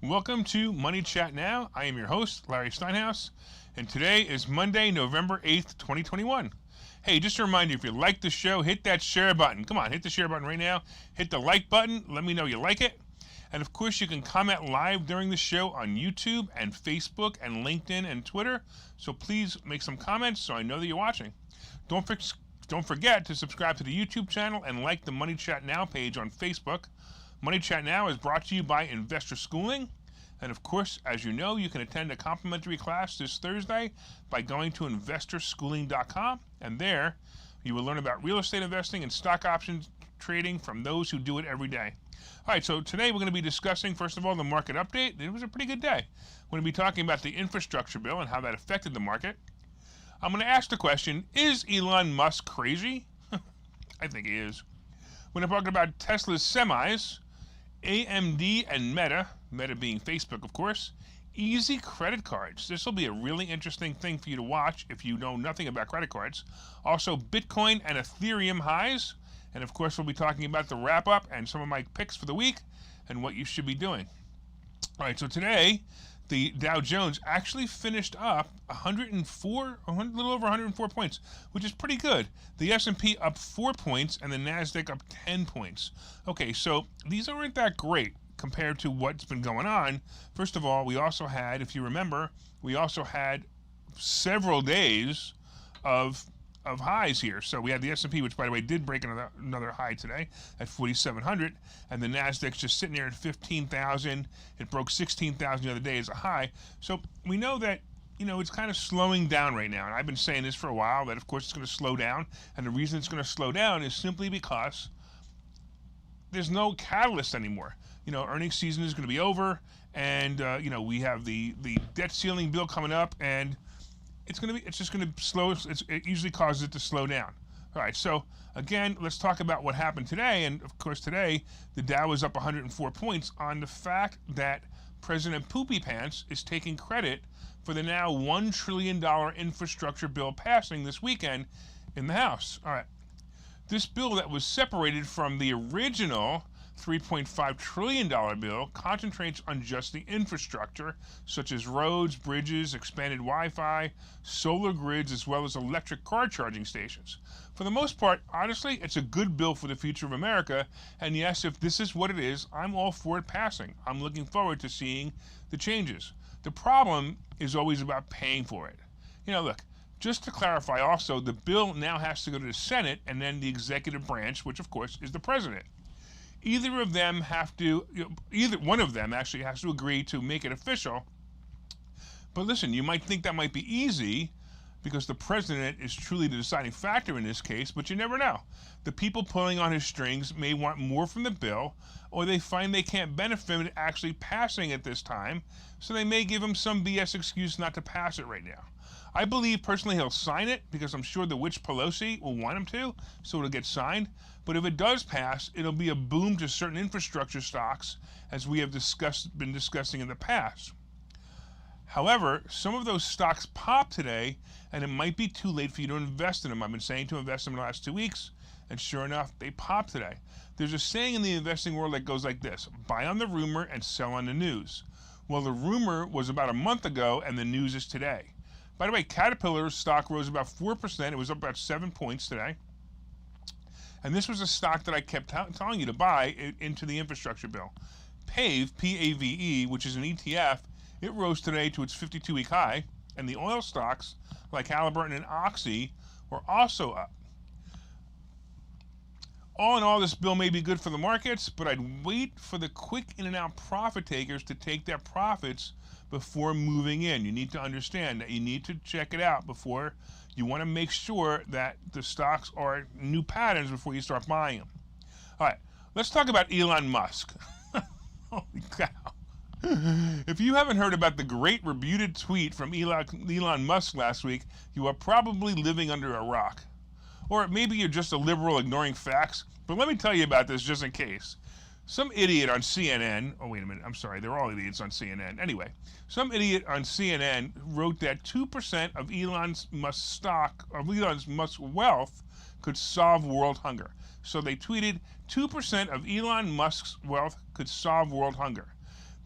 Welcome to Money Chat Now. I am your host, Larry Steinhouse, and today is Monday, November 8th, 2021. Hey, just a reminder, if you like the show, hit that share button. Come on, hit the share button right now. Hit the like button. Let me know you like it. And of course, you can comment live during the show on YouTube and Facebook and LinkedIn and Twitter. So please make some comments so I know that you're watching. Don't forget to subscribe to the YouTube channel and like the Money Chat Now page on Facebook. Money Chat Now is brought to you by Investor Schooling. And of course, as you know, you can attend a complimentary class this Thursday by going to investorschooling.com. And there, you will learn about real estate investing and stock options trading from those who do it every day. All right, so today we're going to be discussing, first of all, the market update. It was a pretty good day. We're going to be talking about the infrastructure bill and how that affected the market. I'm going to ask the question, is Elon Musk crazy? I think he is. We're going to talk about Tesla's semis, AMD and Meta being Facebook, of course, easy credit cards. This will be a really interesting thing for you to watch if you know nothing about credit cards. Also, Bitcoin and Ethereum highs. And of course, we'll be talking about the wrap-up and some of my picks for the week and what you should be doing. All right, so today, the Dow Jones actually finished up a little over 104 points, which is pretty good. The S&P up 4 points and the NASDAQ up 10 points. Okay, so these aren't that great compared to what's been going on. First of all, we also had, if you remember, several days of highs here. So we had the S&P, which by the way did break another high today at 4,700, and the NASDAQ's just sitting there at 15,000. It broke 16,000 the other day as a high. So we know that, it's kind of slowing down right now. And I've been saying this for a while, that of course it's going to slow down. And the reason it's going to slow down is simply because there's no catalyst anymore. Earnings season is going to be over, and we have the debt ceiling bill coming up, and it's just going to slow. It usually causes it to slow down. All right, so again, let's talk about what happened today. And of course, today the Dow was up 104 points on the fact that President Poopy Pants is taking credit for the now $1 trillion infrastructure bill passing this weekend in the House. All right, this bill that was separated from the original $3.5 trillion bill concentrates on just the infrastructure, such as roads, bridges, expanded Wi-Fi, solar grids, as well as electric car charging stations. For the most part, honestly, it's a good bill for the future of America, and yes, if this is what it is, I'm all for it passing. I'm looking forward to seeing the changes. The problem is always about paying for it. Look, just to clarify also, the bill now has to go to the Senate and then the executive branch, which of course is the president. Either one of them actually has to agree to make it official. But listen, you might think that might be easy because the president is truly the deciding factor in this case, but you never know. The people pulling on his strings may want more from the bill, or they find they can't benefit from it actually passing at this time, so they may give him some BS excuse not to pass it right now. I believe personally he'll sign it because I'm sure the witch Pelosi will want him to, so it'll get signed. But if it does pass, it'll be a boom to certain infrastructure stocks, as we have been discussing in the past. However, some of those stocks popped today, and it might be too late for you to invest in them. I've been saying to invest in them the last 2 weeks, and sure enough, they popped today. There's a saying in the investing world that goes like this: buy on the rumor and sell on the news. Well, the rumor was about a month ago, and the news is today. By the way, Caterpillar's stock rose about 4%. It was up about 7 points today. And this was a stock that I kept telling you to buy into the infrastructure bill. PAVE, P-A-V-E, which is an ETF, it rose today to its 52-week high. And the oil stocks, like Halliburton and Oxy, were also up. All in all, this bill may be good for the markets, but I'd wait for the quick in-and-out profit takers to take their profits before moving in. You need to understand that you need to check it out before. You want to make sure that the stocks are new patterns before you start buying them. All right, let's talk about Elon Musk. Holy cow. If you haven't heard about the great rebuted tweet from Elon Musk last week, you are probably living under a rock. Or maybe you're just a liberal ignoring facts, but let me tell you about this just in case. Some idiot on CNN, oh wait a minute, I'm sorry, they're all idiots on CNN. Anyway, some idiot on CNN wrote that 2% of Elon Musk's wealth could solve world hunger. So they tweeted, 2% of Elon Musk's wealth could solve world hunger.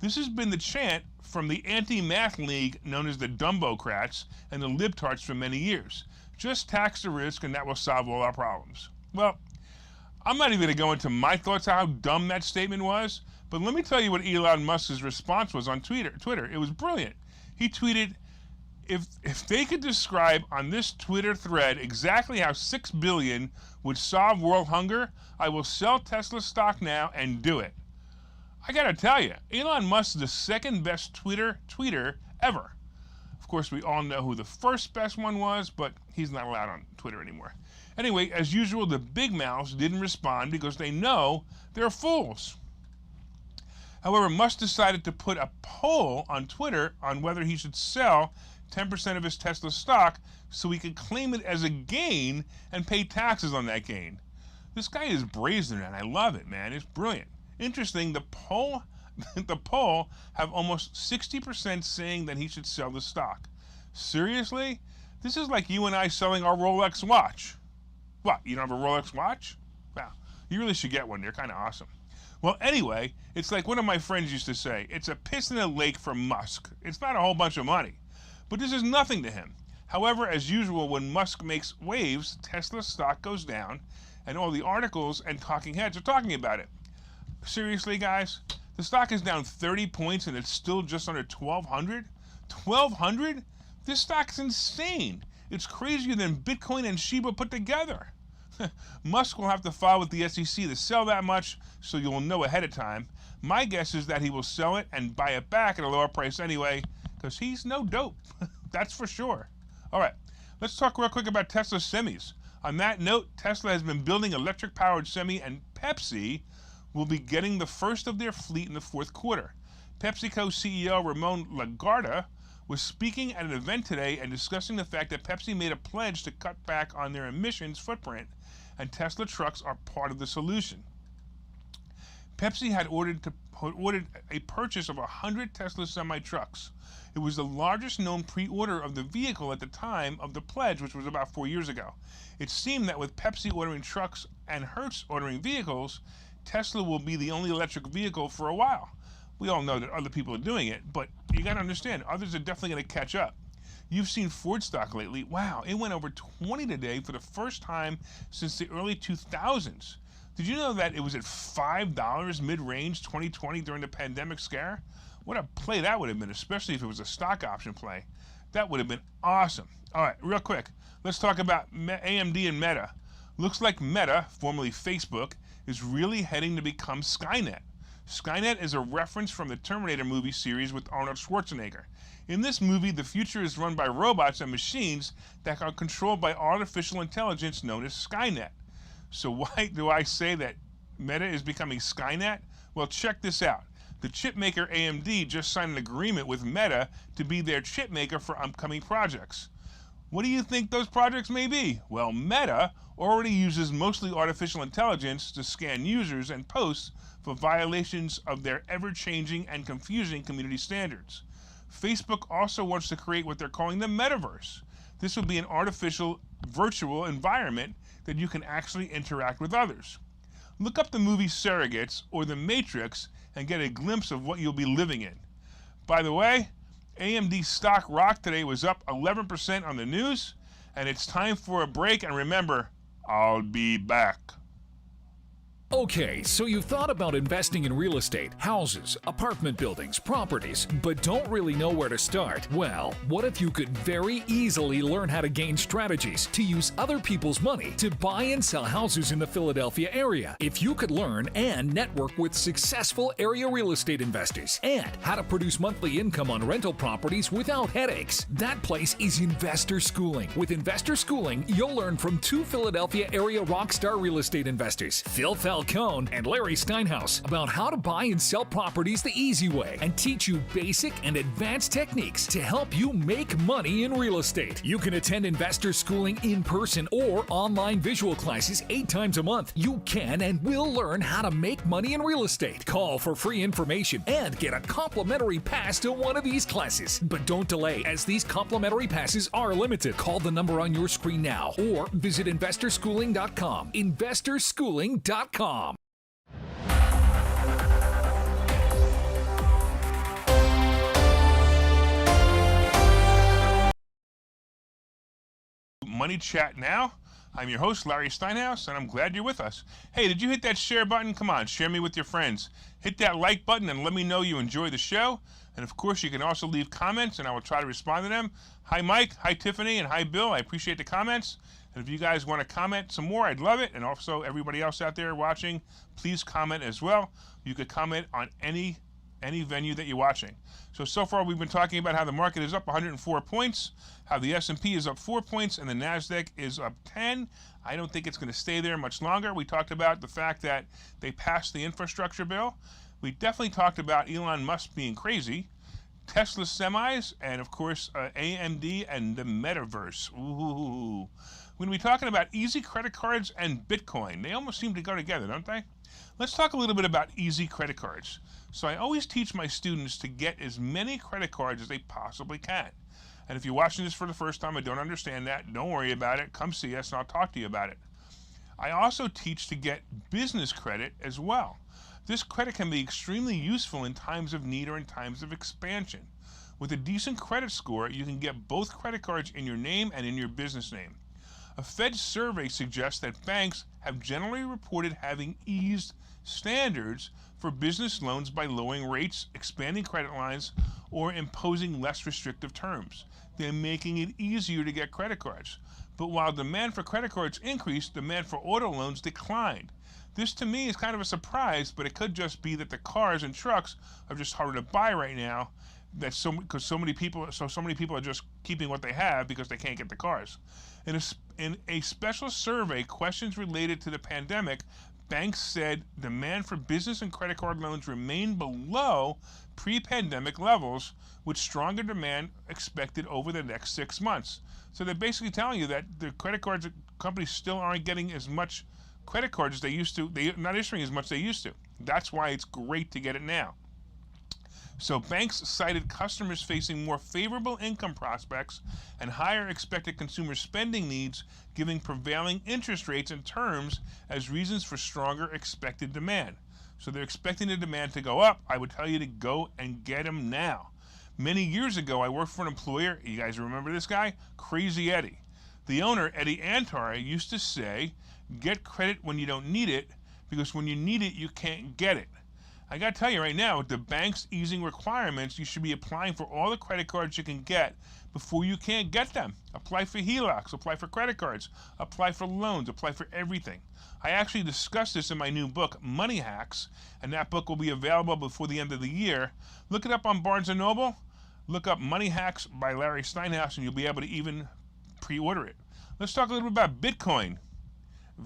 This has been the chant from the anti-math league known as the Dumbocrats and the libtards for many years. Just tax the risk and that will solve all our problems. Well, I'm not even going to go into my thoughts on how dumb that statement was, but let me tell you what Elon Musk's response was on Twitter. It was brilliant. He tweeted, if they could describe on this Twitter thread exactly how 6 billion would solve world hunger, I will sell Tesla stock now and do it. I gotta tell you, Elon Musk is the second best tweeter ever. Of course, we all know who the first best one was, but he's not allowed on Twitter anymore. Anyway, as usual, the big mouths didn't respond because they know they're fools. However, Musk decided to put a poll on Twitter on whether he should sell 10% of his Tesla stock so he could claim it as a gain and pay taxes on that gain. This guy is brazen and I love it, man. It's brilliant. Interesting, the poll have almost 60% saying that he should sell the stock. Seriously? This is like you and I selling our Rolex watch. What, you don't have a Rolex watch? Wow, you really should get one. They're kind of awesome. Well, anyway, it's like one of my friends used to say, it's a piss in a lake for Musk. It's not a whole bunch of money. But this is nothing to him. However, as usual, when Musk makes waves, Tesla stock goes down, and all the articles and talking heads are talking about it. Seriously, guys? The stock is down 30 points and it's still just under 1,200? 1,200? This stock's insane. It's crazier than Bitcoin and Shiba put together. Musk will have to file with the SEC to sell that much, so you'll know ahead of time. My guess is that he will sell it and buy it back at a lower price anyway, because he's no dope. That's for sure. All right, let's talk real quick about Tesla semis. On that note, Tesla has been building electric-powered semi, and Pepsi will be getting the first of their fleet in the fourth quarter. PepsiCo CEO Ramon Laguarta was speaking at an event today and discussing the fact that Pepsi made a pledge to cut back on their emissions footprint, and Tesla trucks are part of the solution. Pepsi had ordered a purchase of 100 Tesla semi-trucks. It was the largest known pre-order of the vehicle at the time of the pledge, which was about 4 years ago. It seemed that with Pepsi ordering trucks and Hertz ordering vehicles, Tesla will be the only electric vehicle for a while. We all know that other people are doing it, but you got to understand, others are definitely going to catch up. You've seen Ford stock lately. Wow, it went over 20 today for the first time since the early 2000s. Did you know that it was at $5 mid-range 2020 during the pandemic scare? What a play that would have been, especially if it was a stock option play. That would have been awesome. All right, real quick, let's talk about AMD and Meta. Looks like Meta, formerly Facebook, is really heading to become Skynet. Skynet is a reference from the Terminator movie series with Arnold Schwarzenegger. In this movie, the future is run by robots and machines that are controlled by artificial intelligence known as Skynet. So why do I say that Meta is becoming Skynet? Well, check this out. The chip maker AMD just signed an agreement with Meta to be their chip maker for upcoming projects. What do you think those projects may be? Well, Meta already uses mostly artificial intelligence to scan users and posts for violations of their ever-changing and confusing community standards. Facebook also wants to create what they're calling the metaverse. This will be an artificial, virtual environment that you can actually interact with others. Look up the movie Surrogates or The Matrix and get a glimpse of what you'll be living in. By the way, AMD stock rock today was up 11% on the news, and it's time for a break, and remember, I'll be back. Okay, so you've thought about investing in real estate, houses, apartment buildings, properties, but don't really know where to start? Well, what if you could very easily learn how to gain strategies to use other people's money to buy and sell houses in the Philadelphia area? If you could learn and network with successful area real estate investors and how to produce monthly income on rental properties without headaches, that place is Investor Schooling. With Investor Schooling, you'll learn from two Philadelphia area rockstar real estate investors, Phil Falcone and Larry Steinhouse, about how to buy and sell properties the easy way and teach you basic and advanced techniques to help you make money in real estate. You can attend Investor Schooling in person or online visual classes 8 times a month. You can and will learn how to make money in real estate. Call for free information and get a complimentary pass to one of these classes. But don't delay, as these complimentary passes are limited. Call the number on your screen now or visit investorschooling.com. investorschooling.com. Money Chat Now. I'm your host, Larry Steinhouse, and I'm glad you're with us. Hey, did you hit that share button? Come on, share me with your friends. Hit that like button and let me know you enjoy the show. And of course, you can also leave comments, and I will try to respond to them. Hi, Mike. Hi, Tiffany. And hi, Bill. I appreciate the comments. And if you guys want to comment some more, I'd love it. And also, everybody else out there watching, please comment as well. You could comment on any venue that you're watching. So far we've been talking about how the market is up 104 points, how the S&P is up 4 points, and the NASDAQ is up 10. I don't think it's going to stay there much longer. We talked about the fact that they passed the infrastructure bill. We definitely talked about Elon Musk being crazy, Tesla semis, and of course AMD and the metaverse. Ooh. We're going to be talking about easy credit cards and Bitcoin. They almost seem to go together, don't they? Let's talk a little bit about easy credit cards. So I always teach my students to get as many credit cards as they possibly can. And if you're watching this for the first time and don't understand that, don't worry about it. Come see us and I'll talk to you about it. I also teach to get business credit as well. This credit can be extremely useful in times of need or in times of expansion. With a decent credit score, you can get both credit cards in your name and in your business name. A Fed survey suggests that banks have generally reported having eased standards for business loans by lowering rates, expanding credit lines, or imposing less restrictive terms. They're making it easier to get credit cards. But while demand for credit cards increased, demand for auto loans declined. This to me is kind of a surprise, but it could just be that the cars and trucks are just harder to buy right now. That's because so many people are just keeping what they have because they can't get the cars. In a special survey, questions related to the pandemic, banks said demand for business and credit card loans remained below pre-pandemic levels, with stronger demand expected over the next 6 months. So they're basically telling you that the credit cards companies still aren't getting as much credit cards as they used to. They're not issuing as much as they used to. That's why it's great to get it now. So banks cited customers facing more favorable income prospects and higher expected consumer spending needs, giving prevailing interest rates and terms as reasons for stronger expected demand. So they're expecting the demand to go up. I would tell you to go and get them now. Many years ago, I worked for an employer. You guys remember this guy? Crazy Eddie. The owner, Eddie Antar, used to say, get credit when you don't need it, because when you need it, you can't get it. I got to tell you right now, with the bank's easing requirements, you should be applying for all the credit cards you can get before you can't get them. Apply for HELOCs, apply for credit cards, apply for loans, apply for everything. I actually discussed this in my new book, Money Hacks, and that book will be available before the end of the year. Look it up on Barnes & Noble. Look up Money Hacks by Larry Steinhouse, and you'll be able to even pre-order it. Let's talk a little bit about Bitcoin.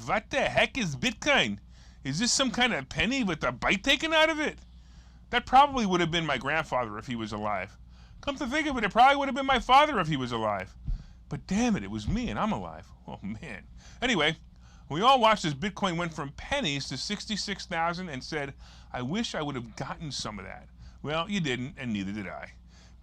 What the heck is Bitcoin? Is this some kind of penny with a bite taken out of it? That probably would have been my grandfather if he was alive. Come to think of it, it probably would have been my father if he was alive. But damn it was me and I'm alive. Oh man. Anyway, we all watched as Bitcoin went from pennies to 66,000 and said, I wish I would have gotten some of that. Well, you didn't, and neither did I.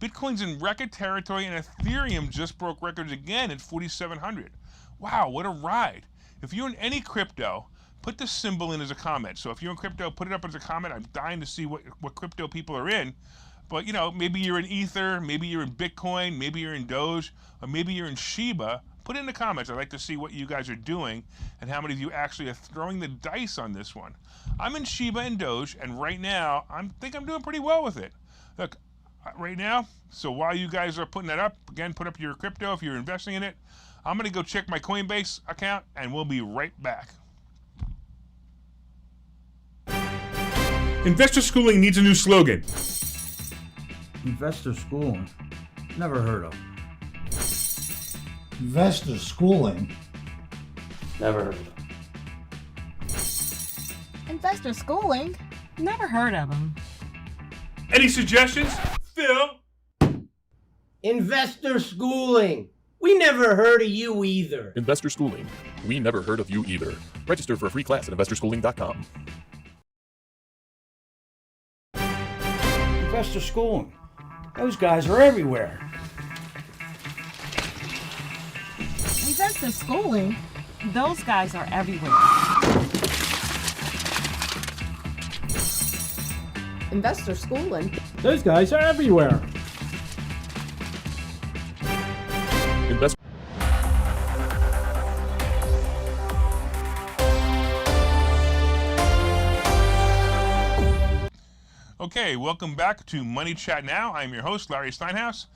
Bitcoin's in record territory, and Ethereum just broke records again at 4,700. Wow, what a ride. If you're in any crypto, put the symbol in as a comment. So if you're in crypto, put it up as a comment. I'm dying to see what crypto people are in. But, you know, maybe you're in Ether, maybe you're in Bitcoin, maybe you're in Doge, or maybe you're in Shiba. Put it in the comments. I'd like to see what you guys are doing and how many of you actually are throwing the dice on this one. I'm in Shiba and Doge, and right now, I think I'm doing pretty well with it. Look, right now, so while you guys are putting that up, again, put up your crypto if you're investing in it. I'm going to go check my Coinbase account, and we'll be right back. Investor schooling needs a new slogan. Investor schooling? Never heard of. Investor schooling? Never heard of them. Investor schooling? Never heard of them. Any suggestions? Phil? Investor schooling. We never heard of you either. Investor Schooling. We never heard of you either. Register for a free class at investorschooling.com. Investor schooling. Those guys are everywhere. Investor schooling? Those guys are everywhere. Investor schooling? Those guys are everywhere. Okay, welcome back to Money Chat Now. I'm your host, Larry Steinhouse.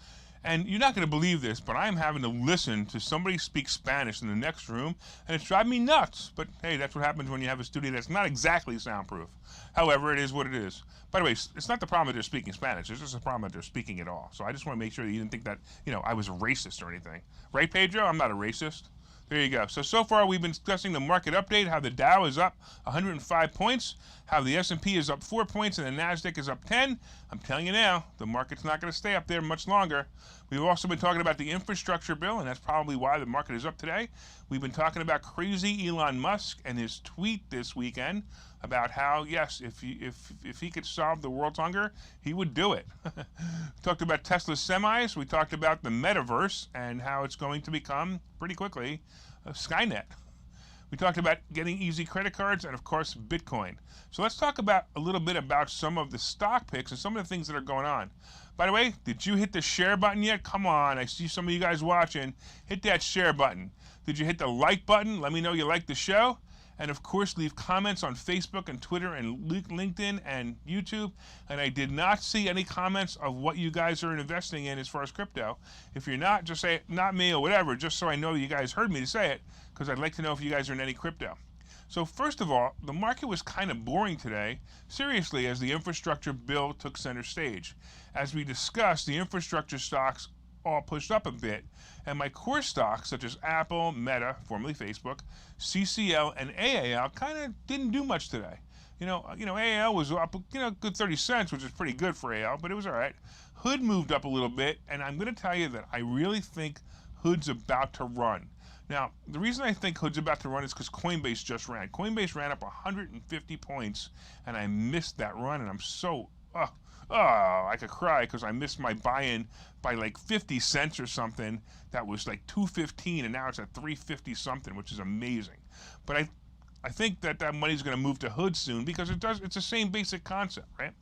And you're not going to believe this, but I'm having to listen to somebody speak Spanish in the next room, and it's driving me nuts. But hey, that's what happens when you have a studio that's not exactly soundproof. However, it is what it is. By the way, it's not the problem that they're speaking Spanish. It's just a problem that they're speaking it all. So I just want to make sure that you didn't think that, I was a racist or anything. Right, Pedro? I'm not a racist. There you go. So far we've been discussing the market update, how the Dow is up 105 points, how the S&P is up 4 points, and the NASDAQ is up 10. I'm telling you now, the market's not going to stay up there much longer. We've also been talking about the infrastructure bill, and that's probably why the market is up today. We've been talking about crazy Elon Musk and his tweet this weekend about how, yes, if he could solve the world's hunger, he would do it. We talked about Tesla semis. We talked about the metaverse and how it's going to become, pretty quickly, Skynet. We talked about getting easy credit cards and, of course, Bitcoin. So let's talk about a little bit about some of the stock picks and some of the things that are going on. By the way, did you hit the share button yet? Come on, I see some of you guys watching. Hit that share button. Did you hit the like button? Let me know you like the show. And of course, leave comments on Facebook and Twitter and LinkedIn and YouTube. And I did not see any comments of what you guys are investing in as far as crypto. If you're not, just say not me or whatever, just so I know you guys heard me say it, because I'd like to know if you guys are in any crypto. So first of all, the market was kind of boring today, seriously, as the infrastructure bill took center stage. As we discussed, the infrastructure stocks all pushed up a bit, and my core stocks such as Apple, Meta, formerly Facebook, CCL, and AAL kind of didn't do much today. AAL was up, good 30 cents, which is pretty good for AAL, but it was all right. Hood moved up a little bit, and I'm going to tell you that I really think Hood's about to run. Now, the reason I think Hood's about to run is because Coinbase just ran. Coinbase ran up 150 points, and I missed that run, and I'm so, I could cry because I missed my buy-in by like 50 cents or something. That was like 215, and now it's at 350 something, which is amazing. But I think that money's going to move to Hood soon because it's the same basic concept, right?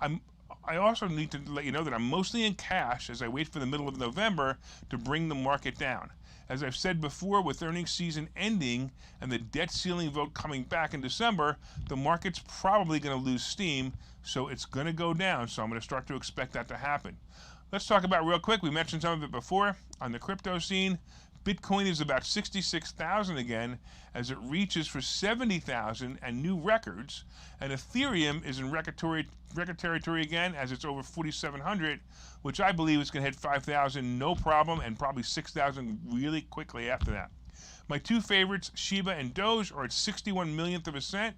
I also need to let you know that I'm mostly in cash as I wait for the middle of November to bring the market down. As I've said before, with earnings season ending and the debt ceiling vote coming back in December, the market's probably going to lose steam, so it's going to go down. So I'm going to start to expect that to happen. Let's talk about real quick. We mentioned some of it before on the crypto scene. Bitcoin is about 66,000 again as it reaches for 70,000 and new records. And Ethereum is in record territory again as it's over 4,700, which I believe is going to hit 5,000 no problem and probably 6,000 really quickly after that. My two favorites, Shiba and Doge, are at 61 millionth of a cent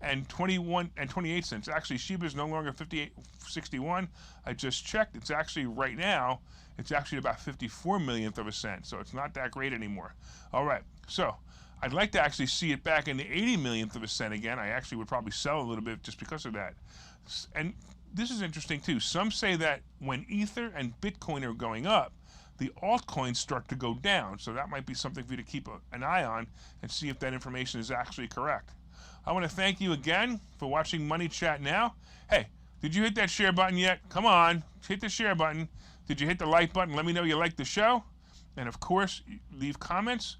and 21 and 28 cents. Actually, Shiba is no longer 58.61. I just checked. It's actually right now, it's actually about 54 millionth of a cent. So it's not that great anymore. All right. So I'd like to actually see it back in the 80 millionth of a cent again. I actually would probably sell a little bit just because of that. And this is interesting too. Some say that when Ether and Bitcoin are going up, the altcoins start to go down. So that might be something for you to keep an eye on and see if that information is actually correct. I want to thank you again for watching Money Chat Now. Hey, did you hit that share button yet? Come on, hit the share button. Did you hit the like button? Let me know you like the show. And of course, leave comments.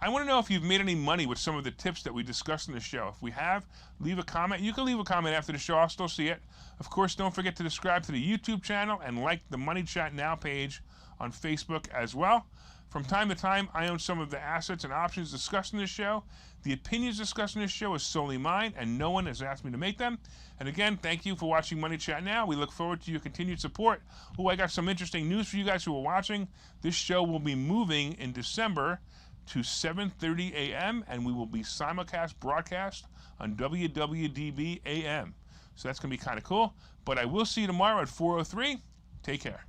I want to know if you've made any money with some of the tips that we discussed in the show. If we have, leave a comment. You can leave a comment after the show. I'll still see it. Of course, don't forget to subscribe to the YouTube channel and like the Money Chat Now page on Facebook as well. From time to time, I own some of the assets and options discussed in this show. The opinions discussed in this show is solely mine, and no one has asked me to make them. And again, thank you for watching Money Chat Now. We look forward to your continued support. Oh, I got some interesting news for you guys who are watching. This show will be moving in December to 7:30 a.m., and we will be simulcast broadcast on WWDB AM. So that's going to be kind of cool. But I will see you tomorrow at 4:03. Take care.